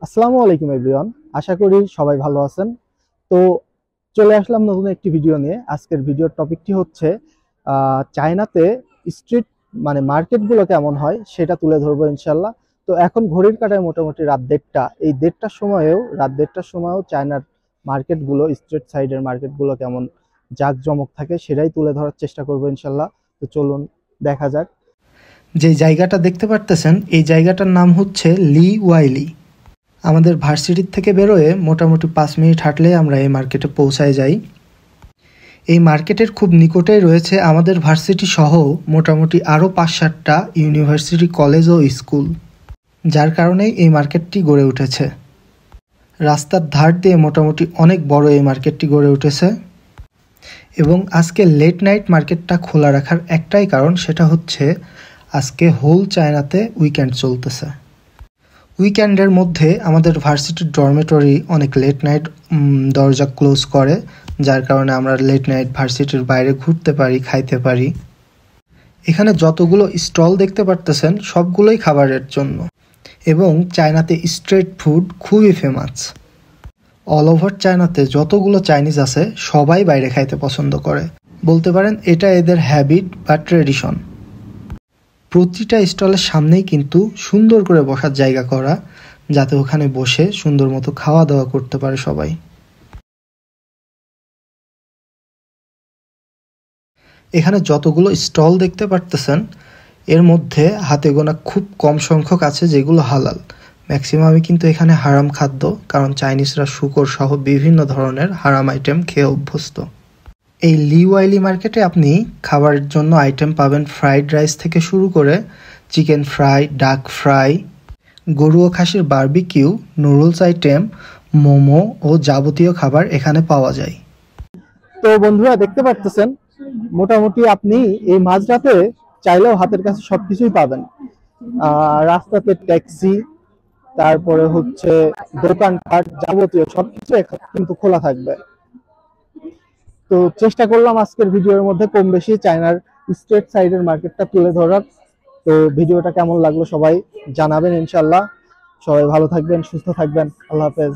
আসসালামু আলাইকুম এভরিওয়ান। আশা করি সবাই ভালো আছেন। তো চলে আসলাম নতুন একটি ভিডিও নিয়ে। আজকের ভিডিওর টপিকটি হচ্ছে চায়নাতে স্ট্রিট মানে মার্কেটগুলো কেমন হয় সেটা তুলে ধরবো ইনশাল্লাহ। তো এখন ঘড়ির কাঁটায় মোটামুটি রাত 1:30। এই 1:30টার সময়ও চায়নার মার্কেটগুলো, স্ট্রিট সাইডের মার্কেটগুলো কেমন জাঁকজমক থাকে সেটাই তুলে ধরার চেষ্টা করবো ইনশাল্লাহ। তো চলুন দেখা যাক। যে জায়গাটা দেখতে পারতেছেন এই জায়গাটার নাম হচ্ছে লি ওয়াইলি। আমাদের ভার্সিটির থেকে বেরোয় মোটামুটি 5 মিনিট হাঁটলে আমরা এই মার্কেটে পৌঁছায় যাই। এই মার্কেটের খুব নিকটেই রয়েছে আমাদের ভার্সিটি সহ মোটামুটি আরও 5-7টা ইউনিভার্সিটি, কলেজ ও স্কুল, যার কারণেই এই মার্কেটটি গড়ে উঠেছে। রাস্তার ধার দিয়ে মোটামুটি অনেক বড় এই মার্কেটটি গড়ে উঠেছে এবং আজকে লেট নাইট মার্কেটটা খোলা রাখার একটাই কারণ, সেটা হচ্ছে আজকে হোল চায়নাতে উইকেন্ড চলতেছে। উইকেন্ডের মধ্যে আমাদের ভার্সিটির ডরমেটরি অনেক লেট নাইট দরজা ক্লোজ করে, যার কারণে আমরা লেট নাইট ভার্সিটির বাইরে ঘুরতে পারি, খাইতে পারি। এখানে যতগুলো স্টল দেখতে পারতেছেন সবগুলোই খাবারের জন্য, এবং চায়নাতে স্ট্রিট ফুড খুবই ফেমাস। অল ওভার চায়নাতে যতগুলো চাইনিজ আছে সবাই বাইরে খাইতে পছন্দ করে, বলতে পারেন এটা এদের হ্যাবিট বা ট্রেডিশন। প্রতিটা স্টলের সামনেই কিন্তু সুন্দর করে বসার জায়গা করা, যাতে ওখানে বসে সুন্দর মতো খাওয়া দাওয়া করতে পারে সবাই। এখানে যতগুলো স্টল দেখতে পারতেছেন এর মধ্যে হাতে গোনা খুব কম সংখ্যক আছে যেগুলো হালাল। ম্যাক্সিমামই কিন্তু এখানে হারাম খাদ্য, কারণ চাইনিজরা শূকর সহ বিভিন্ন ধরনের হারাম আইটেম খেয়ে অভ্যস্ত। এই লি ওয়াইলি মার্কেটে আপনি খাবারের জন্য আইটেম পাবেন ফ্রাইড রাইস থেকে শুরু করে চিকেন ফ্রাই, ডাক ফ্রাই, গরু ও খাসির বারবিকিউ, নুডলস আইটেম, মোমো ও যাবতীয় খাবার এখানে পাওয়া যায়। তো বন্ধুরা দেখতে পারতেছেন মোটামুটি আপনি এই মাঝরাতে চাইলেও হাতের কাছে সবকিছুই পাবেন। রাস্তাতে ট্যাক্সি, তারপরে হচ্ছে দোকানপাট, যাবতীয় সবকিছু কিন্তু খোলা থাকবে। তো চেষ্টা করলাম আজকের ভিডিওর মধ্যে কম বেশি চায়নার স্ট্রিট সাইডের মার্কেটটা তুলে ধরার। তো ভিডিওটা কেমন লাগলো সবাই জানাবেন ইনশাল্লাহ। সবাই ভালো থাকবেন, সুস্থ থাকবেন। আল্লাহ হাফেজ।